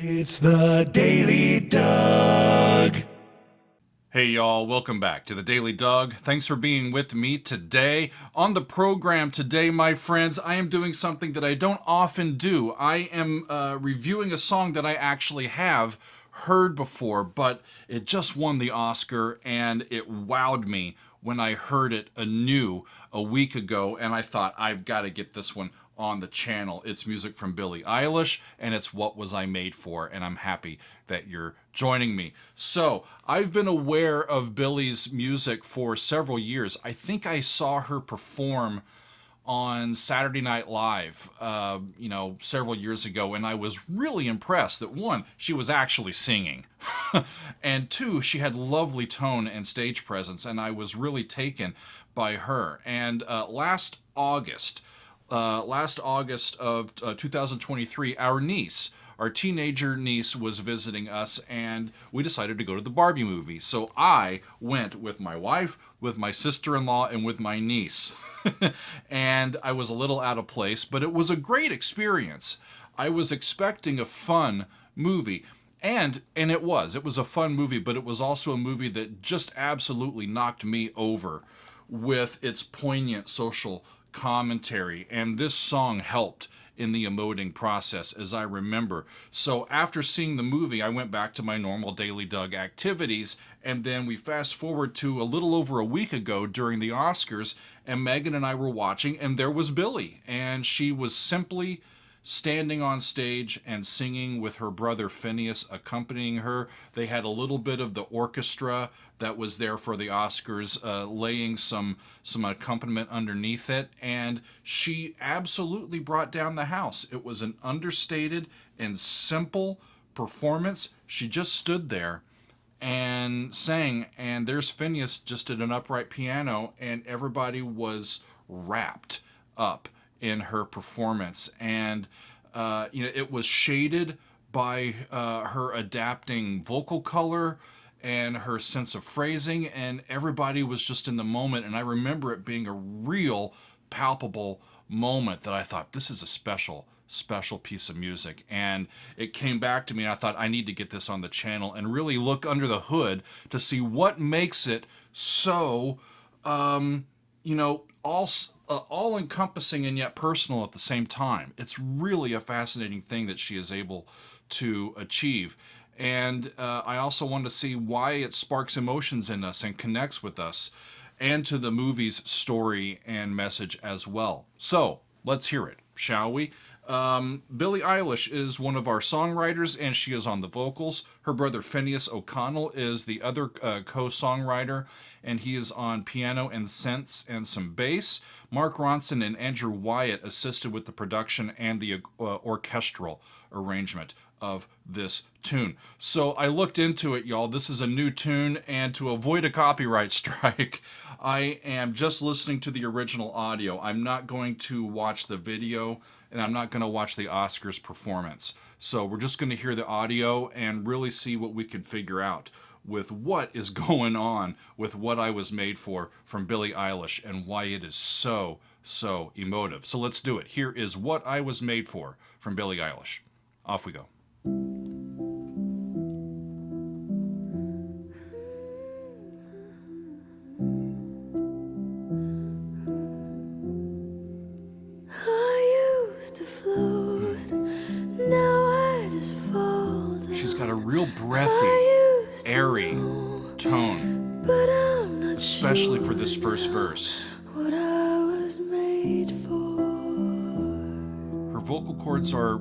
It's the Daily Doug. Hey y'all, welcome back to the Daily Doug. Thanks for being with me today. On the program today, my friends, I am doing something that I don't often do. I am reviewing a song that I actually have heard before, but it just won the Oscar and it wowed me when I heard it anew a week ago, and I thought, I've got to get this one on the channel. It's music from Billie Eilish, and it's What Was I Made For, and I'm happy that you're joining me. So, I've been aware of Billie's music for several years. I think I saw her perform on Saturday Night Live, several years ago, and I was really impressed that one, she was actually singing, and two, she had lovely tone and stage presence, and I was really taken by her. And last August of 2023, our teenager niece was visiting us, and we decided to go to the Barbie movie. So I went with my wife, with my sister-in-law, and with my niece. And I was a little out of place, but it was a great experience. I was expecting a fun movie, and it was. It was a fun movie, but it was also a movie that just absolutely knocked me over with its poignant social commentary, and this song helped in the emoting process, as I remember. So after seeing the movie, I went back to my normal Daily Doug activities, and then we fast forward to a little over a week ago during the Oscars, and Megan and I were watching, and there was Billie, and she was simply standing on stage and singing with her brother Phineas accompanying her. They had a little bit of the orchestra that was there for the Oscars, laying some accompaniment underneath it, and she absolutely brought down the house. It was an understated and simple performance. She just stood there and sang, and there's Phineas just at an upright piano, and everybody was wrapped up in her performance. And it was shaded by her adapting vocal color and her sense of phrasing, and everybody was just in the moment. And I remember it being a real palpable moment that I thought, this is a special piece of music. And it came back to me, and I thought, I need to get this on the channel and really look under the hood to see what makes it so all-encompassing and yet personal at the same time. It's really a fascinating thing that she is able to achieve. And I also want to see why it sparks emotions in us and connects with us, and to the movie's story and message as well. So let's hear it, shall we? Billie Eilish is one of our songwriters, and she is on the vocals. Her brother Phineas O'Connell is the other co-songwriter, and he is on piano and synths and some bass. Mark Ronson and Andrew Wyatt assisted with the production and the orchestral arrangement of this tune. So I looked into it, y'all. This is a new tune, and to avoid a copyright strike, I am just listening to the original audio. I'm not going to watch the video, and I'm not going to watch the Oscars performance. So we're just going to hear the audio and really see what we can figure out with what is going on with What I Was Made For from Billie Eilish, and why it is so emotive. So let's do it. Here is What I Was Made For from Billie Eilish. Off we go. To float, now I just fall down. She's got a real breathy, airy tone, but I'm not especially for this first verse. What I was made for. Her vocal cords are,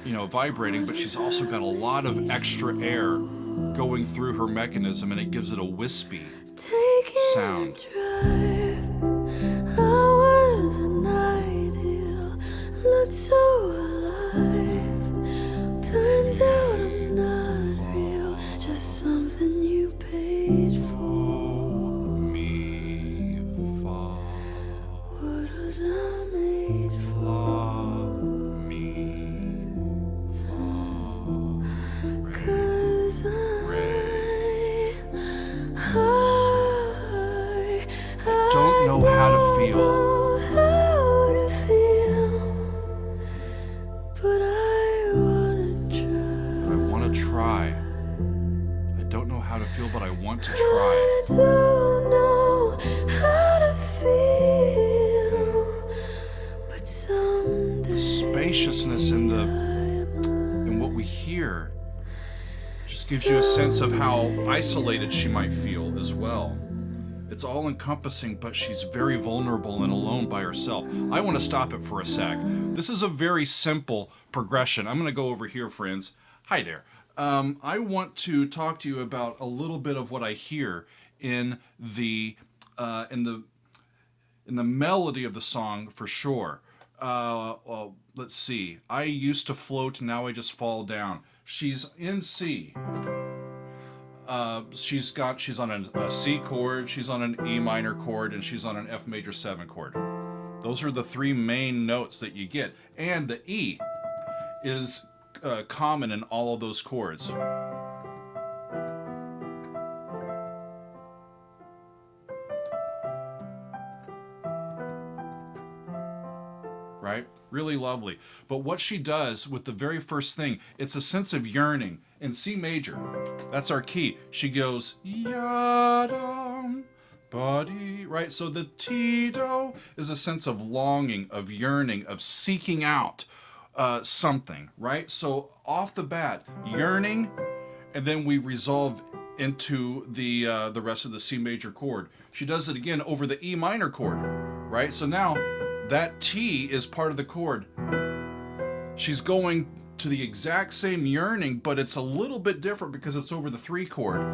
vibrating, but she's also got a lot of extra air going through her mechanism, and it gives it a wispy sound. Looked so alive. Turns out I'm not real, just something you paid for. Me for. What was I made for? Me for. 'Cause I don't know how to feel. try. I don't know how to feel, but I want to I try. don't know how to feel, but someday The spaciousness in what we hear just gives you a sense of how isolated she might feel as well. It's all encompassing, but she's very vulnerable and alone by herself. I want to stop it for a sec. This is a very simple progression. I'm going to go over here, friends. Hi there. I want to talk to you about a little bit of what I hear in the melody of the song for sure. Well, let's see. I used to float, now I just fall down. She's in C. She's on a C chord, she's on an E minor chord, and she's on an F major 7 chord. Those are the three main notes that you get. And the E is common in all of those chords. Right? Really lovely. But what she does with the very first thing, it's a sense of yearning in C major. That's our key. She goes, yadam, buddy, right? So the Tito is a sense of longing, of yearning, of seeking out something, right? So off the bat, yearning, and then we resolve into the rest of the C major chord. She does it again over the E minor chord, right? So now that T is part of the chord. She's going to the exact same yearning, but it's a little bit different because it's over the 3 chord.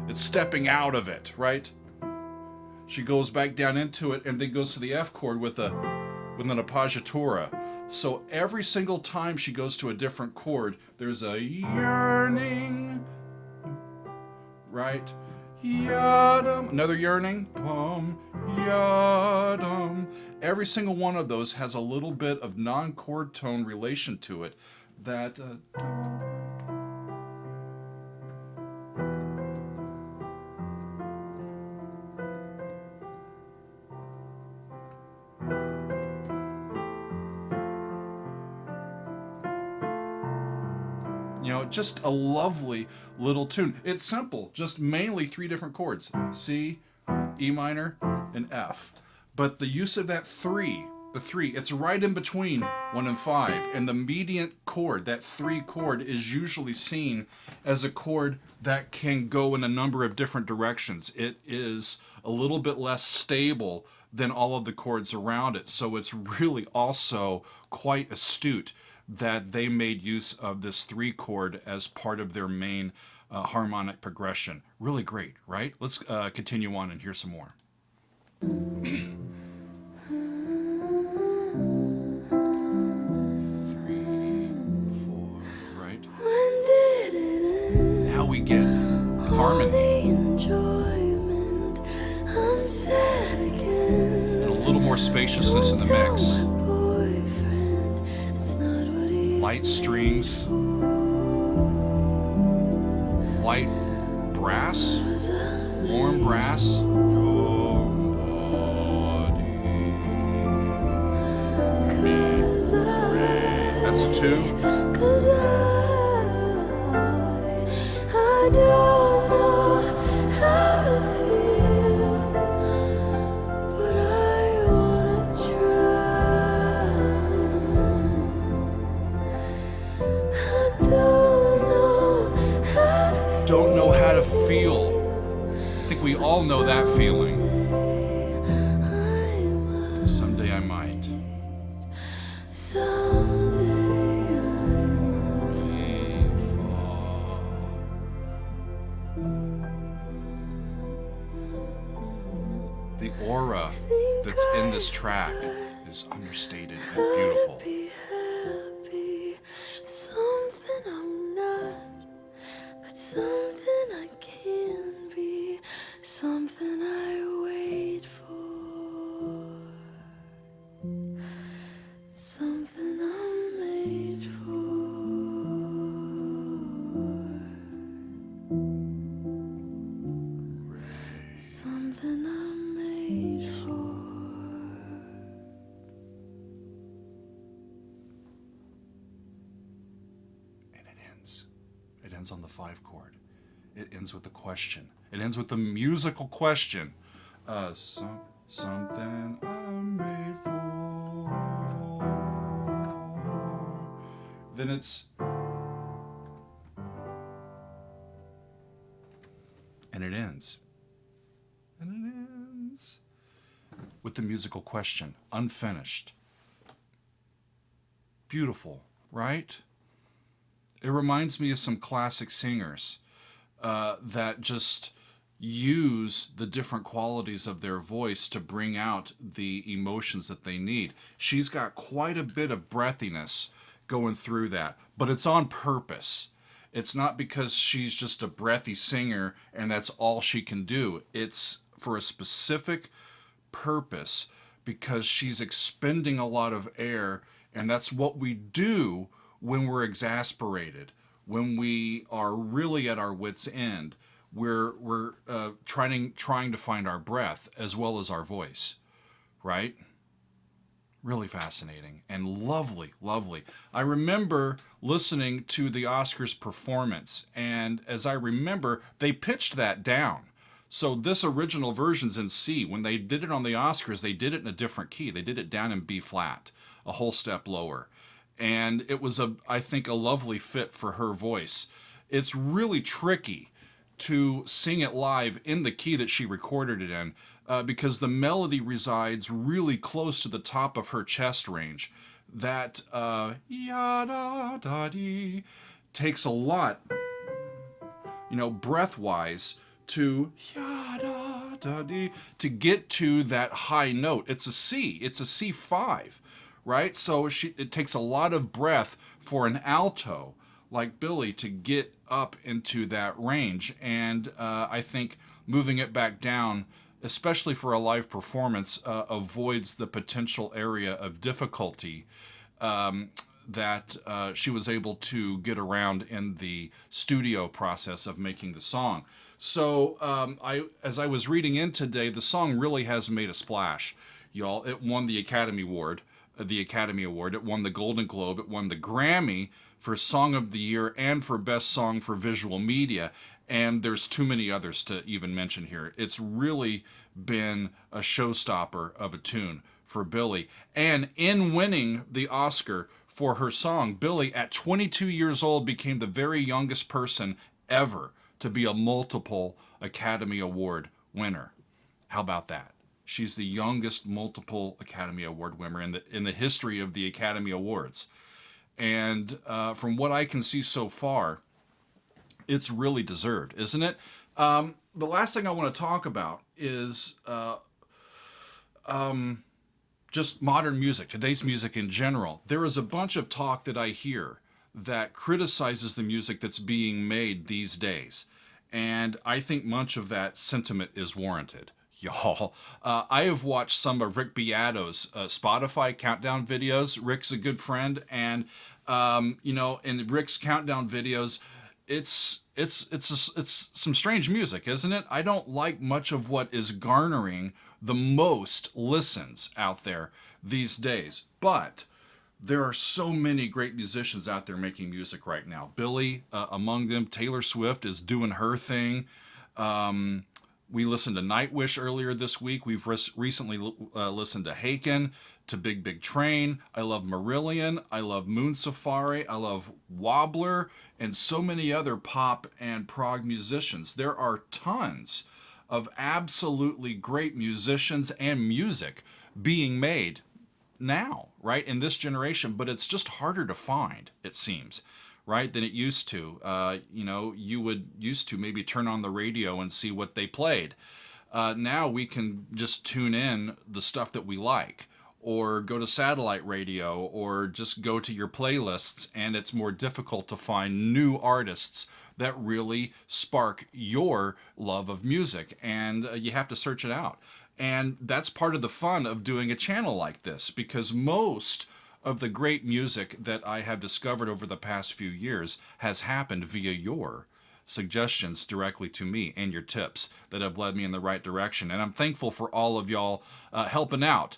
It's stepping out of it, right? She goes back down into it and then goes to the F chord with an appoggiatura. So every single time she goes to a different chord, there's a yearning, right? Yadam, another yearning, pum, yadam. Every single one of those has a little bit of non-chord tone relation to it that just a lovely little tune. It's simple, just mainly 3 different chords, C, E minor, and F. But the use of that 3, the 3, it's right in between 1 and 5. And the mediant chord, that 3 chord, is usually seen as a chord that can go in a number of different directions. It is a little bit less stable than all of the chords around it. So it's really also quite astute that they made use of this 3 chord as part of their main harmonic progression. Really great, right? Let's continue on and hear some more. 3, 4, right? When did it end? Now we get All harmony the enjoyment, I'm sad again. and a little more spaciousness in the mix. Tell my boyfriend it's not what he's Light strings, light brass, warm brass. That's a 2. 'Cause I don't know how to feel, but I wanna try. I Don't know how to feel. I think we all know that feeling. Someday I might. The aura that's in this track is understated and beautiful. Be happy, something I'm not, but something I can be, something I wait for, something I'm made for. Something I'm made for. And it ends ends on the 5 chord. It ends with a question. It ends with the musical question. Something I'm made for. Then it's... And it ends. And it ends with the musical question, unfinished. Beautiful, right? It reminds me of some classic singers that just use the different qualities of their voice to bring out the emotions that they need. She's got quite a bit of breathiness going through that, but it's on purpose. It's not because she's just a breathy singer and that's all she can do. It's for a specific purpose because she's expending a lot of air, and that's what we do when we're exasperated, when we are really at our wits' end. We're trying to find our breath as well as our voice, right? Really fascinating and lovely, lovely. I remember listening to the Oscars performance, and as I remember, they pitched that down. So this original version's in C. When they did it on the Oscars, they did it in a different key. They did it down in B flat, a whole step lower. And it was, I think, a lovely fit for her voice. It's really tricky to sing it live in the key that she recorded it in, because the melody resides really close to the top of her chest range. That ya-da-da-dee takes a lot, breath-wise, to ya-da-da-dee to get to that high note. It's a C. It's a C5, right? So it takes a lot of breath for an alto like Billie to get up into that range. And I think moving it back down, especially for a live performance, avoids the potential area of difficulty that she was able to get around in the studio process of making the song. So as I was reading in today, the song really has made a splash, y'all. It won the Academy Award. It won the Golden Globe. It won the Grammy for Song of the Year and for Best Song for Visual Media. And there's too many others to even mention here. It's really been a showstopper of a tune for Billie. And in winning the Oscar for her song, Billie, at 22 years old, became the very youngest person ever to be a multiple Academy Award winner. How about that? She's the youngest multiple Academy Award winner in the history of the Academy Awards. And from what I can see so far, it's really deserved, isn't it? The last thing I want to talk about is just modern music, today's music in general. There is a bunch of talk that I hear that criticizes the music that's being made these days. And I think much of that sentiment is warranted. Y'all, I have watched some of Rick Beato's Spotify countdown videos. Rick's a good friend, and in Rick's countdown videos, it's some strange music, isn't it? I don't like much of what is garnering the most listens out there these days, but there are so many great musicians out there making music right now. Billie, among them. Taylor Swift is doing her thing. We listened to Nightwish earlier this week. We've recently listened to Haken, to Big Big Train. I love Marillion. I love Moon Safari. I love Wobbler, and so many other pop and prog musicians. There are tons of absolutely great musicians and music being made now, right, in this generation, but it's just harder to find, it seems, right, than it used to. You would used to maybe turn on the radio and see what they played. Now we can just tune in the stuff that we like, or go to satellite radio, or just go to your playlists, and it's more difficult to find new artists that really spark your love of music, and you have to search it out. And that's part of the fun of doing a channel like this, because most of the great music that I have discovered over the past few years has happened via your suggestions directly to me and your tips that have led me in the right direction. And I'm thankful for all of y'all helping out,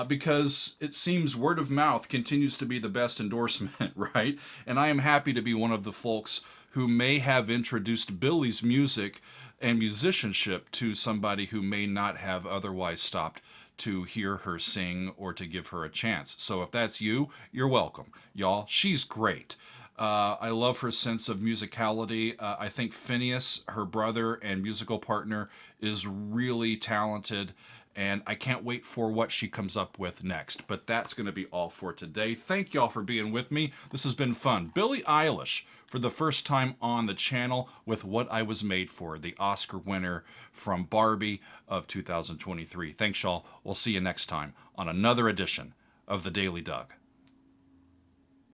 because it seems word of mouth continues to be the best endorsement, right? And I am happy to be one of the folks who may have introduced Billie's music and musicianship to somebody who may not have otherwise stopped to hear her sing or to give her a chance. So if that's you, you're welcome. Y'all, she's great. I love her sense of musicality. I think Phineas, her brother and musical partner, is really talented, and I can't wait for what she comes up with next. But that's going to be all for today. Thank y'all for being with me. This has been fun. Billie Eilish, for the first time on the channel with What I Was Made For, the Oscar winner from Barbie of 2023. Thanks, y'all. We'll see you next time on another edition of The Daily Doug.